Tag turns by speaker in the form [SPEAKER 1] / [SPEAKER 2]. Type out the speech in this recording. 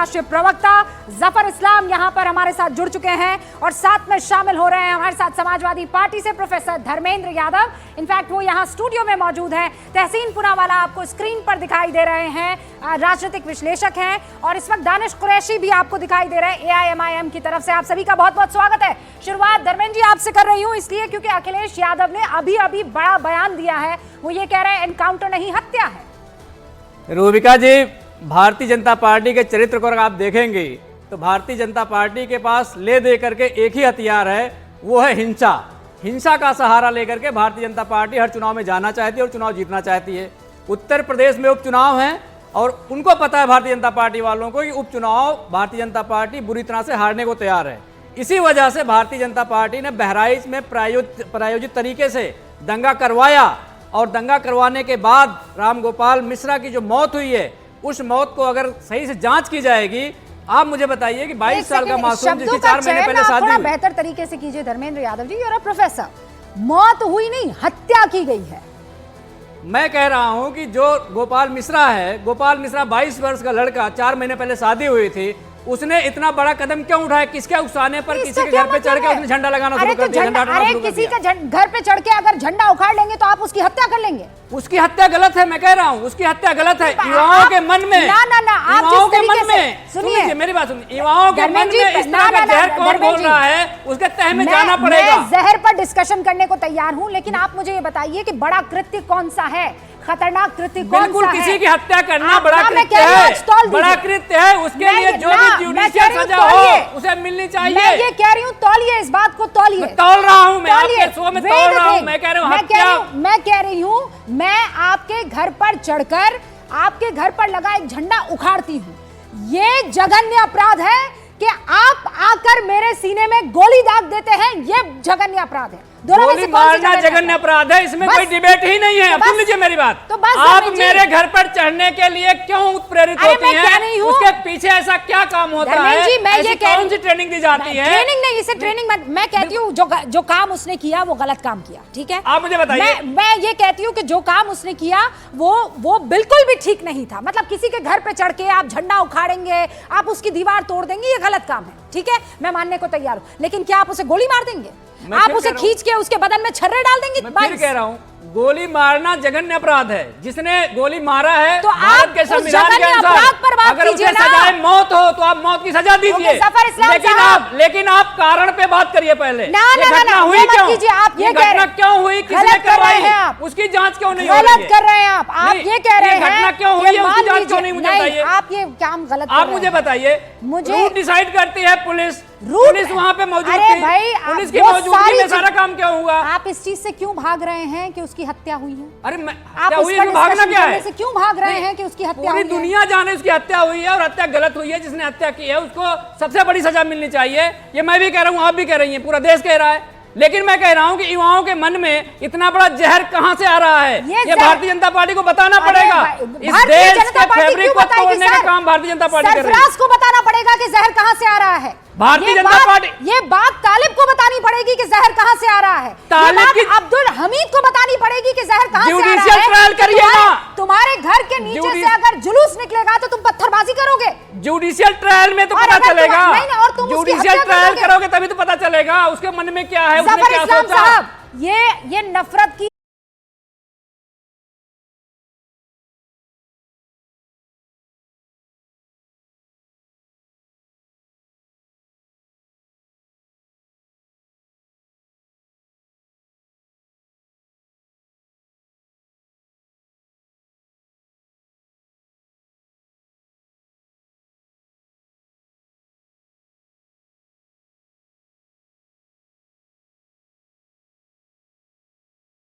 [SPEAKER 1] राष्ट्रीय प्रवक्ता जफर इस्लाम यहां पर हमारे साथ जुड़ चुके हैं और साथ में शामिल हो रहे हैं हमारे साथ समाजवादी पार्टी से प्रोफेसर धर्मेंद्र यादव। इनफैक्ट वो यहां स्टूडियो में मौजूद हैं। तहसीन पूनावाला आपको स्क्रीन पर दिखाई दे रहे हैं, राजनीतिक विश्लेषक हैं, और इस वक्त दानिश कुरैशी भी आपको दिखाई दे रहे हैं AIMIM की तरफ से। आप सभी का बहुत बहुत स्वागत है। शुरुआत धर्मेंद्र जी आपसे कर रही हूं इसलिए क्योंकि अखिलेश यादव ने अभी अभी बड़ा बयान दिया है। वो ये कह रहे हैं एनकाउंटर नहीं हत्या है।
[SPEAKER 2] रूबिका जी, भारतीय जनता पार्टी के चरित्र को अगर आप देखेंगे तो भारतीय जनता पार्टी के पास ले दे करके एक ही हथियार है, वो है हिंसा। हिंसा का सहारा लेकर के भारतीय जनता पार्टी हर चुनाव में जाना चाहती है और चुनाव जीतना चाहती है। उत्तर प्रदेश में उपचुनाव हैं और उनको पता है भारतीय जनता पार्टी वालों को कि उपचुनाव भारतीय जनता पार्टी बुरी तरह से हारने को तैयार है। इसी वजह से भारतीय जनता पार्टी ने बहराइच में प्रायोजित तरीके से दंगा करवाया और दंगा करवाने के बाद रामगोपाल मिश्रा की जो मौत हुई है, उस मौत को अगर सही से जांच की जाएगी। आप मुझे बताइए कि 22 साल का मासूम जिसकी 4 महीने पहले शादी हुई।
[SPEAKER 1] बेहतर तरीके से कीजिए धर्मेंद्र यादव जी। और प्रोफेसर, मौत हुई नहीं, हत्या की गई है।
[SPEAKER 2] मैं कह रहा हूं कि जो गोपाल मिश्रा है, गोपाल मिश्रा 22 वर्ष का लड़का, 4 महीने पहले शादी हुई थी, उसने इतना बड़ा कदम क्यों उठाया? किसके उकसाने पर किसी के घर पे चढ़ के उसने झंडा लगाना शुरू कर दिया?
[SPEAKER 1] अरे किसी का घर पे चढ़ के अगर झंडा उखाड़ लेंगे तो आप उसकी हत्या कर लेंगे?
[SPEAKER 2] उसकी हत्या गलत है, मैं कह रहा हूँ उसकी हत्या गलत है। युवाओं के मन में, युवाओं के मन में, सुनिए मेरी बात सुनिए, युवाओं के मन में इस तरह का जहर कौन बोल रहा है, उसके तह में जाना पड़ेगा।
[SPEAKER 1] मैं जहर पर डिस्कशन करने को तैयार हूँ, लेकिन आप मुझे ये बताइए कि बड़ा कृत्य कौन सा है, खतरनाक कृत्य कौन सा है?
[SPEAKER 2] बिल्कुल, किसी की हत्या करना बड़ा कृत्य है, बड़ा कृत्य है। उसके लिए जो भी जुडिशियल सजा हो उसे मिलनी चाहिए।
[SPEAKER 1] मैं ये कह रही हूँ, तौलिए इस बात को, तौलिए।
[SPEAKER 2] तौल रहा हूँ मैं, आपके शो में तौल रहा हूँ। मैं कह रही हूँ
[SPEAKER 1] मैं कह रही हूँ मैं आपके घर पर चढ़कर आपके घर पर लगा एक झंडा उखाड़ती हूँ। ये जघन्य अपराध है कि आप आकर मेरे सीने में गोली दाग देते हैं। ये जघन्य अपराध है।
[SPEAKER 2] गोली मारना जघन्य अपराध है, इसमें कोई डिबेट ही नहीं है। सुन लीजिए मेरी बात। तो आप मेरे घर पर चढ़ने के लिए क्यों उत्प्रेरित होती हैं? उसके पीछे ऐसा क्या काम होता है? ऐसी कौन सी ट्रेनिंग दी जाती है?
[SPEAKER 1] ट्रेनिंग नहीं, इसे ट्रेनिंग मैं कहती हूँ जो काम उसने किया वो गलत काम किया, ठीक है?
[SPEAKER 2] आप मुझे बताइए।
[SPEAKER 1] मैं ये कहती हूँ कि जो काम उसने किया वो बिल्कुल भी ठीक नहीं था। मतलब किसी के घर पे चढ़ के आप झंडा उखाड़ेंगे, आप उसकी दीवार तोड़ देंगे, ये गलत काम है, ठीक है? मैं मानने को तैयार हूँ, लेकिन क्या आप उसे गोली मार देंगे? आप उसे खींच के उसके बदन में छर्रे डाल देंगे?
[SPEAKER 2] मैं फिर कह रहा हूँ, गोली मारना जघन्य अपराध है। जिसने गोली मारा है
[SPEAKER 1] तो
[SPEAKER 2] भारत के संविधान के अनुसार अगर उसे सजाए मौत हो तो आप मौत की सजा दीजिए। लेकिन आप कारण पे बात करिए पहले। ये घटना हुई क्यों? ये घटना क्यों हुई? किसने करवाई? उसकी जांच क्यों नहीं हो रही है?
[SPEAKER 1] गलत कर रहे हैं आप ये कह रहे हैं
[SPEAKER 2] घटना क्यों हुई है, उसकी जांच क्यों नहीं? मुझे बताइए।
[SPEAKER 1] आप ये काम गलत
[SPEAKER 2] आप मुझे बताइए। रूट डिसाइड करती है पुलिस,
[SPEAKER 1] पुलिस
[SPEAKER 2] वहाँ पे मौजूद थी। पुलिस की मौजूदगी में सारा काम क्यों हुआ?
[SPEAKER 1] आप इस चीज से क्यों भाग रहे हैं कि उसकी हत्या हुई है?
[SPEAKER 2] अरे
[SPEAKER 1] आप
[SPEAKER 2] भागना क्या है?
[SPEAKER 1] क्यों भाग रहे हैं कि उसकी हत्या हुई है?
[SPEAKER 2] पूरी दुनिया जाने उसकी हत्या हुई है और हत्या गलत हुई है। जिसने हत्या की है उसको सबसे बड़ी सजा मिलनी चाहिए। ये मैं भी कह रहा हूँ, आप भी कह रही हैं, पूरा देश कह रहा है। लेकिन मैं कह रहा हूं कि युवाओं के मन में इतना बड़ा जहर कहां से आ रहा है, ये भारतीय जनता पार्टी को बताना पड़ेगा। इस देश के फैब्रिक को तोड़ने का काम भारतीय जनता पार्टी कर रही है।
[SPEAKER 1] सरफराज को बताना पड़ेगा कि जहर कहां से आ रहा है।
[SPEAKER 2] भारतीय जनता पार्टी
[SPEAKER 1] ये बात तालिब को बतानी पड़ेगी कि जहर कहां से आ रहा है। अब्दुल हमीद को बतानी पड़ेगी कि जहर कहां से आ रहा है।
[SPEAKER 2] जुडिशियल ट्रायल करिए ना।
[SPEAKER 1] तुम्हारे घर के नीचे से अगर जुलूस निकलेगा तो तुम पत्थरबाजी करोगे।
[SPEAKER 2] जुडिशियल ट्रायल में तो पता चलेगा। जुडिशियल ट्रायल करोगे तभी तो पता चलेगा उसके मन में क्या है, उसने क्या सोचा।
[SPEAKER 1] ये नफरत की